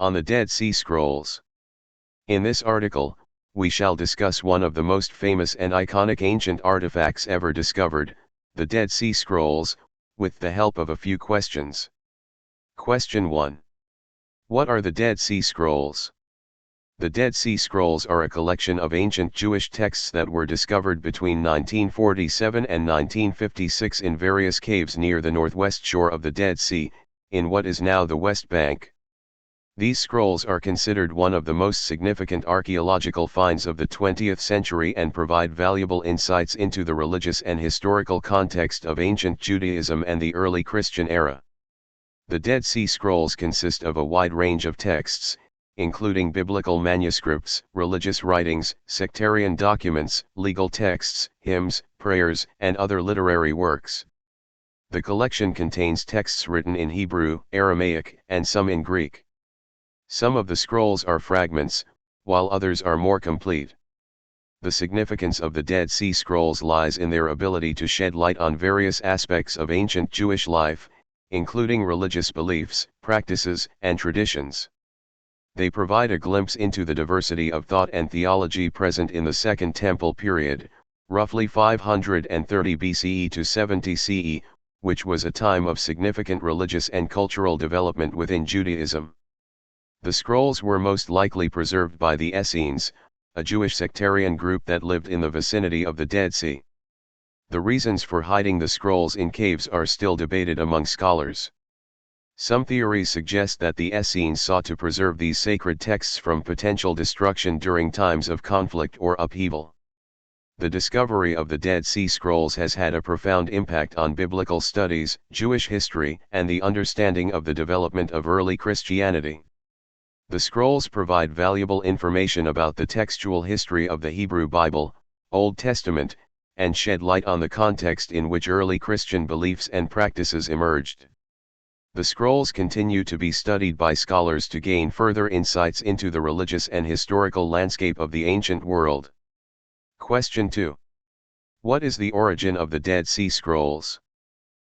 On the Dead Sea Scrolls. In this article, we shall discuss one of the most famous and iconic ancient artifacts ever discovered, the Dead Sea Scrolls, with the help of a few questions. Question 1. What are the Dead Sea Scrolls? The Dead Sea Scrolls are a collection of ancient Jewish texts that were discovered between 1947 and 1956 in various caves near the northwest shore of the Dead Sea, in what is now the West Bank. These scrolls are considered one of the most significant archaeological finds of the 20th century and provide valuable insights into the religious and historical context of ancient Judaism and the early Christian era. The Dead Sea Scrolls consist of a wide range of texts, including biblical manuscripts, religious writings, sectarian documents, legal texts, hymns, prayers, and other literary works. The collection contains texts written in Hebrew, Aramaic, and some in Greek. Some of the scrolls are fragments, while others are more complete. The significance of the Dead Sea Scrolls lies in their ability to shed light on various aspects of ancient Jewish life, including religious beliefs, practices, and traditions. They provide a glimpse into the diversity of thought and theology present in the Second Temple period, roughly 530 BCE to 70 CE, which was a time of significant religious and cultural development within Judaism. The scrolls were most likely preserved by the Essenes, a Jewish sectarian group that lived in the vicinity of the Dead Sea. The reasons for hiding the scrolls in caves are still debated among scholars. Some theories suggest that the Essenes sought to preserve these sacred texts from potential destruction during times of conflict or upheaval. The discovery of the Dead Sea Scrolls has had a profound impact on biblical studies, Jewish history, and the understanding of the development of early Christianity. The scrolls provide valuable information about the textual history of the Hebrew Bible, Old Testament, and shed light on the context in which early Christian beliefs and practices emerged. The scrolls continue to be studied by scholars to gain further insights into the religious and historical landscape of the ancient world. Question 2. What is the origin of the Dead Sea Scrolls?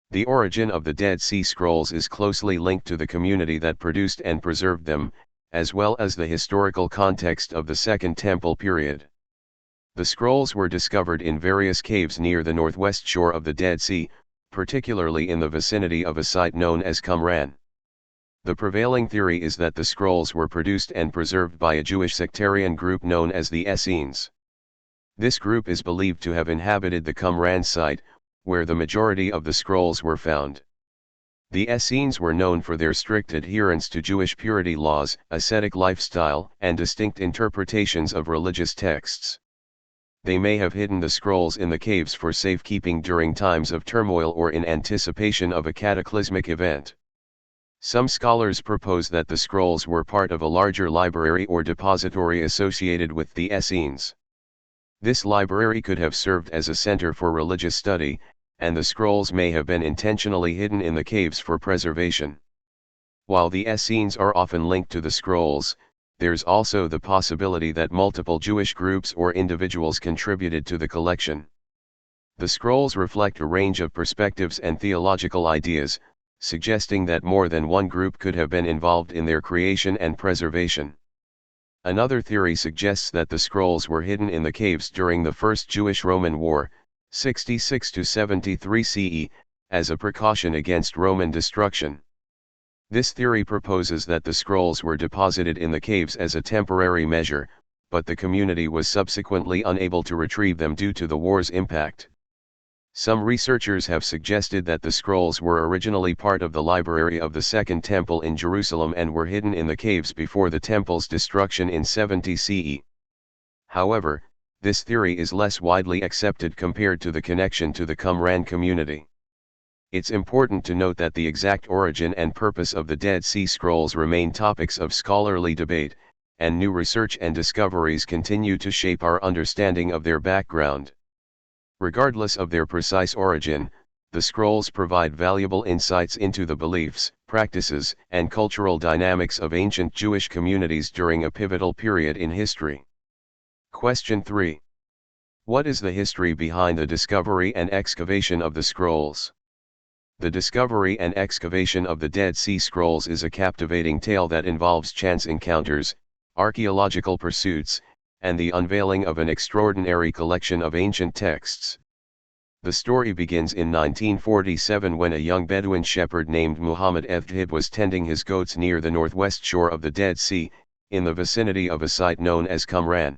The origin of the Dead Sea Scrolls is closely linked to the community that produced and preserved them, as well as the historical context of the Second Temple period. The scrolls were discovered in various caves near the northwest shore of the Dead Sea, particularly in the vicinity of a site known as Qumran. The prevailing theory is that the scrolls were produced and preserved by a Jewish sectarian group known as the Essenes. This group is believed to have inhabited the Qumran site, where the majority of the scrolls were found. The Essenes were known for their strict adherence to Jewish purity laws, ascetic lifestyle, and distinct interpretations of religious texts. They may have hidden the scrolls in the caves for safekeeping during times of turmoil or in anticipation of a cataclysmic event. Some scholars propose that the scrolls were part of a larger library or depository associated with the Essenes. This library could have served as a center for religious study, and the scrolls may have been intentionally hidden in the caves for preservation. While the Essenes are often linked to the scrolls, there's also the possibility that multiple Jewish groups or individuals contributed to the collection. The scrolls reflect a range of perspectives and theological ideas, suggesting that more than one group could have been involved in their creation and preservation. Another theory suggests that the scrolls were hidden in the caves during the First Jewish-Roman War, 66 to 73 CE, as a precaution against Roman destruction. This theory proposes that the scrolls were deposited in the caves as a temporary measure, but the community was subsequently unable to retrieve them due to the war's impact. Some researchers have suggested that the scrolls were originally part of the library of the Second Temple in Jerusalem and were hidden in the caves before the temple's destruction in 70 CE. However, this theory is less widely accepted compared to the connection to the Qumran community. It's important to note that the exact origin and purpose of the Dead Sea Scrolls remain topics of scholarly debate, and new research and discoveries continue to shape our understanding of their background. Regardless of their precise origin, the scrolls provide valuable insights into the beliefs, practices, and cultural dynamics of ancient Jewish communities during a pivotal period in history. Question 3. What is the history behind the discovery and excavation of the scrolls? The discovery and excavation of the Dead Sea Scrolls is a captivating tale that involves chance encounters, archaeological pursuits, and the unveiling of an extraordinary collection of ancient texts. The story begins in 1947 when a young Bedouin shepherd named Muhammad Ethib was tending his goats near the northwest shore of the Dead Sea, in the vicinity of a site known as Qumran.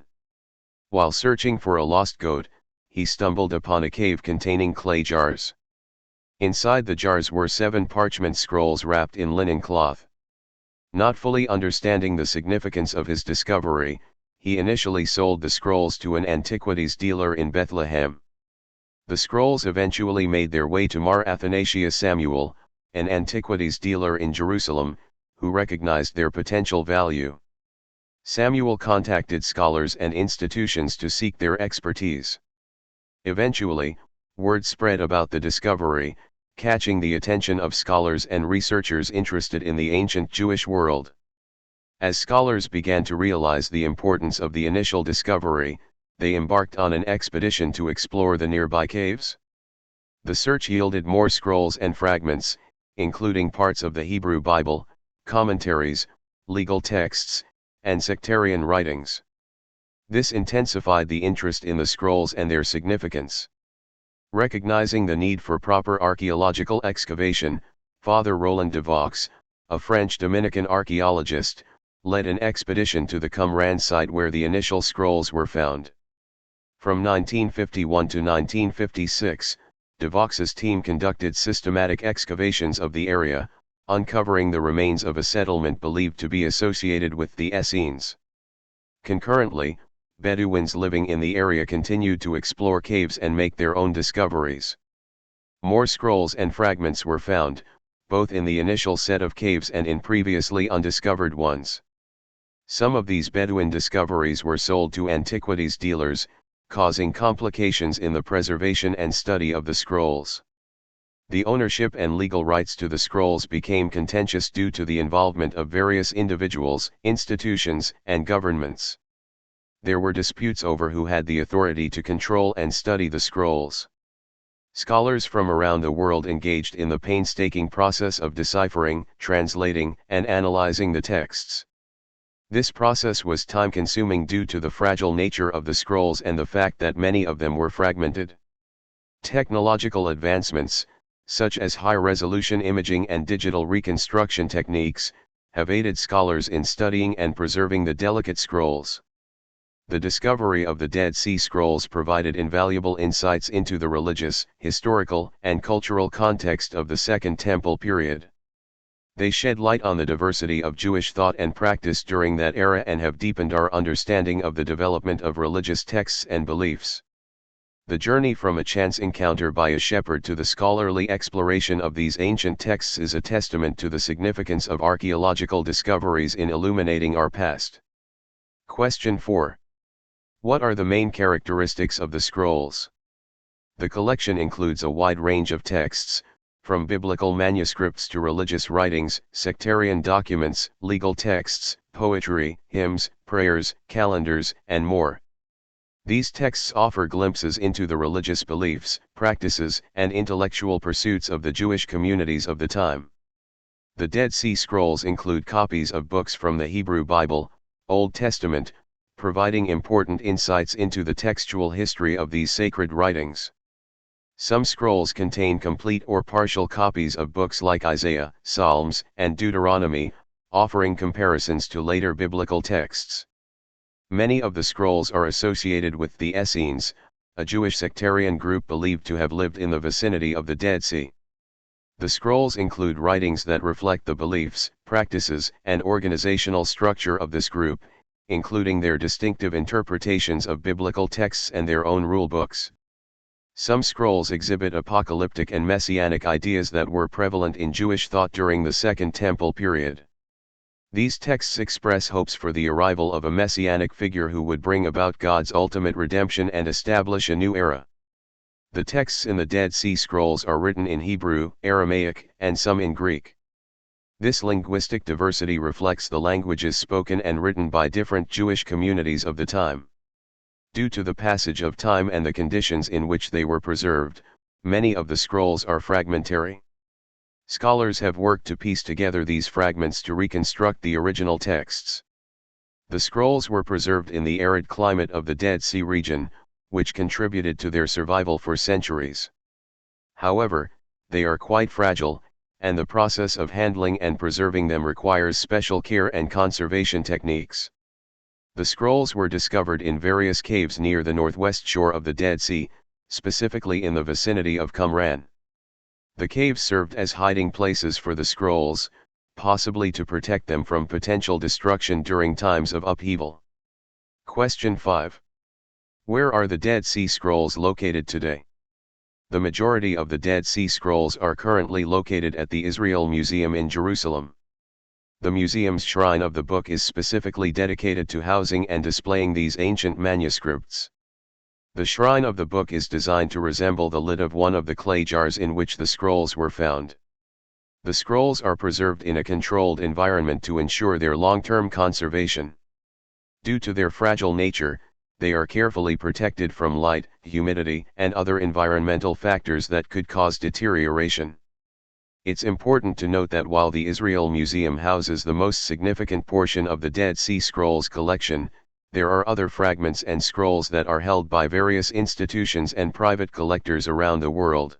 While searching for a lost goat, he stumbled upon a cave containing clay jars. Inside the jars were 7 parchment scrolls wrapped in linen cloth. Not fully understanding the significance of his discovery, he initially sold the scrolls to an antiquities dealer in Bethlehem. The scrolls eventually made their way to Mar Athanasius Samuel, an antiquities dealer in Jerusalem, who recognized their potential value. Samuel contacted scholars and institutions to seek their expertise. Eventually, word spread about the discovery, catching the attention of scholars and researchers interested in the ancient Jewish world. As scholars began to realize the importance of the initial discovery, they embarked on an expedition to explore the nearby caves. The search yielded more scrolls and fragments, including parts of the Hebrew Bible, commentaries, legal texts, and sectarian writings. This intensified the interest in the scrolls and their significance. Recognizing the need for proper archaeological excavation, Father Roland de Vaux, a French Dominican archaeologist, led an expedition to the Qumran site where the initial scrolls were found. From 1951 to 1956, de Vaux's team conducted systematic excavations of the area, uncovering the remains of a settlement believed to be associated with the Essenes. Concurrently, Bedouins living in the area continued to explore caves and make their own discoveries. More scrolls and fragments were found, both in the initial set of caves and in previously undiscovered ones. Some of these Bedouin discoveries were sold to antiquities dealers, causing complications in the preservation and study of the scrolls. The ownership and legal rights to the scrolls became contentious due to the involvement of various individuals, institutions, and governments. There were disputes over who had the authority to control and study the scrolls. Scholars from around the world engaged in the painstaking process of deciphering, translating, and analyzing the texts. This process was time-consuming due to the fragile nature of the scrolls and the fact that many of them were fragmented. Technological advancements, such as high-resolution imaging and digital reconstruction techniques, have aided scholars in studying and preserving the delicate scrolls. The discovery of the Dead Sea Scrolls provided invaluable insights into the religious, historical, and cultural context of the Second Temple period. They shed light on the diversity of Jewish thought and practice during that era and have deepened our understanding of the development of religious texts and beliefs. The journey from a chance encounter by a shepherd to the scholarly exploration of these ancient texts is a testament to the significance of archaeological discoveries in illuminating our past. Question 4. What are the main characteristics of the scrolls? The collection includes a wide range of texts, from biblical manuscripts to religious writings, sectarian documents, legal texts, poetry, hymns, prayers, calendars, and more. These texts offer glimpses into the religious beliefs, practices, and intellectual pursuits of the Jewish communities of the time. The Dead Sea Scrolls include copies of books from the Hebrew Bible, Old Testament, providing important insights into the textual history of these sacred writings. Some scrolls contain complete or partial copies of books like Isaiah, Psalms, and Deuteronomy, offering comparisons to later biblical texts. Many of the scrolls are associated with the Essenes, a Jewish sectarian group believed to have lived in the vicinity of the Dead Sea. The scrolls include writings that reflect the beliefs, practices, and organizational structure of this group, including their distinctive interpretations of biblical texts and their own rule books. Some scrolls exhibit apocalyptic and messianic ideas that were prevalent in Jewish thought during the Second Temple period. These texts express hopes for the arrival of a messianic figure who would bring about God's ultimate redemption and establish a new era. The texts in the Dead Sea Scrolls are written in Hebrew, Aramaic, and some in Greek. This linguistic diversity reflects the languages spoken and written by different Jewish communities of the time. Due to the passage of time and the conditions in which they were preserved, many of the scrolls are fragmentary. Scholars have worked to piece together these fragments to reconstruct the original texts. The scrolls were preserved in the arid climate of the Dead Sea region, which contributed to their survival for centuries. However, they are quite fragile, and the process of handling and preserving them requires special care and conservation techniques. The scrolls were discovered in various caves near the northwest shore of the Dead Sea, specifically in the vicinity of Qumran. The caves served as hiding places for the scrolls, possibly to protect them from potential destruction during times of upheaval. Question 5. Where are the Dead Sea Scrolls located today? The majority of the Dead Sea Scrolls are currently located at the Israel Museum in Jerusalem. The museum's Shrine of the Book is specifically dedicated to housing and displaying these ancient manuscripts. The Shrine of the Book is designed to resemble the lid of one of the clay jars in which the scrolls were found. The scrolls are preserved in a controlled environment to ensure their long-term conservation. Due to their fragile nature, they are carefully protected from light, humidity, and other environmental factors that could cause deterioration. It's important to note that while the Israel Museum houses the most significant portion of the Dead Sea Scrolls collection, there are other fragments and scrolls that are held by various institutions and private collectors around the world.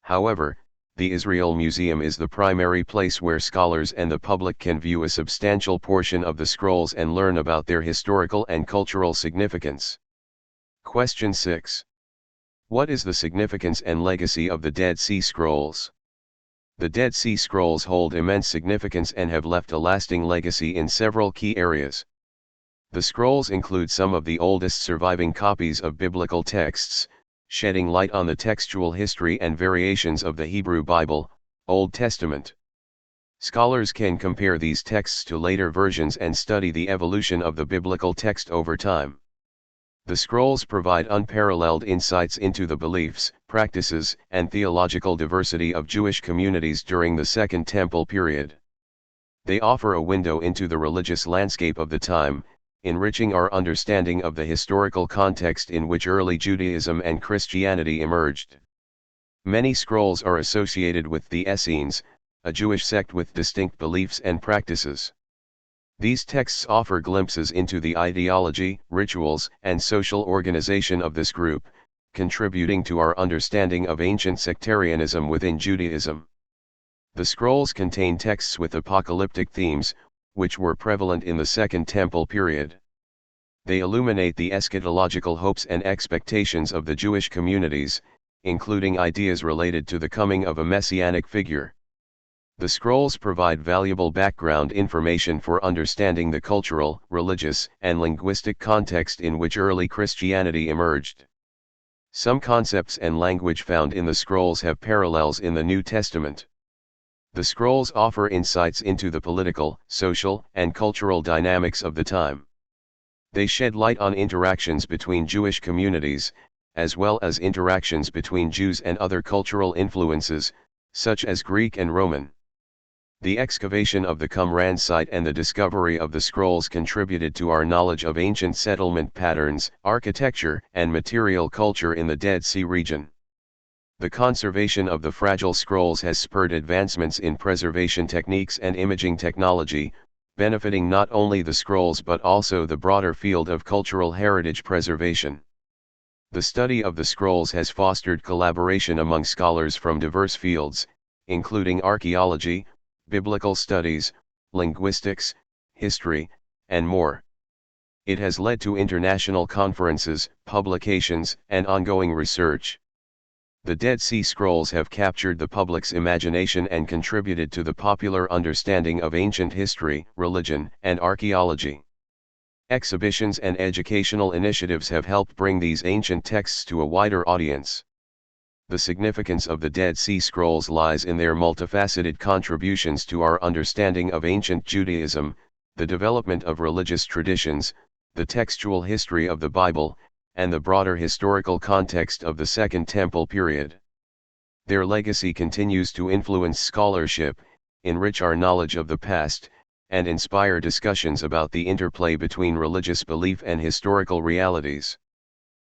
However, the Israel Museum is the primary place where scholars and the public can view a substantial portion of the scrolls and learn about their historical and cultural significance. Question 6. What is the significance and legacy of the Dead Sea Scrolls? The Dead Sea Scrolls hold immense significance and have left a lasting legacy in several key areas. The scrolls include some of the oldest surviving copies of biblical texts, shedding light on the textual history and variations of the Hebrew Bible, Old Testament. Scholars can compare these texts to later versions and study the evolution of the biblical text over time. The scrolls provide unparalleled insights into the beliefs, practices, and theological diversity of Jewish communities during the Second Temple period. They offer a window into the religious landscape of the time, enriching our understanding of the historical context in which early Judaism and Christianity emerged. Many scrolls are associated with the Essenes, a Jewish sect with distinct beliefs and practices. These texts offer glimpses into the ideology, rituals, and social organization of this group, contributing to our understanding of ancient sectarianism within Judaism. The scrolls contain texts with apocalyptic themes, which were prevalent in the Second Temple period. They illuminate the eschatological hopes and expectations of the Jewish communities, including ideas related to the coming of a messianic figure. The scrolls provide valuable background information for understanding the cultural, religious, and linguistic context in which early Christianity emerged. Some concepts and language found in the scrolls have parallels in the New Testament. The scrolls offer insights into the political, social, and cultural dynamics of the time. They shed light on interactions between Jewish communities, as well as interactions between Jews and other cultural influences, such as Greek and Roman. The excavation of the Qumran site and the discovery of the scrolls contributed to our knowledge of ancient settlement patterns, architecture, and material culture in the Dead Sea region. The conservation of the fragile scrolls has spurred advancements in preservation techniques and imaging technology, benefiting not only the scrolls but also the broader field of cultural heritage preservation. The study of the scrolls has fostered collaboration among scholars from diverse fields, including archaeology, biblical studies, linguistics, history, and more. It has led to international conferences, publications, and ongoing research. The Dead Sea Scrolls have captured the public's imagination and contributed to the popular understanding of ancient history, religion, and archaeology. Exhibitions and educational initiatives have helped bring these ancient texts to a wider audience. The significance of the Dead Sea Scrolls lies in their multifaceted contributions to our understanding of ancient Judaism, the development of religious traditions, the textual history of the Bible, and the broader historical context of the Second Temple period. Their legacy continues to influence scholarship, enrich our knowledge of the past, and inspire discussions about the interplay between religious belief and historical realities.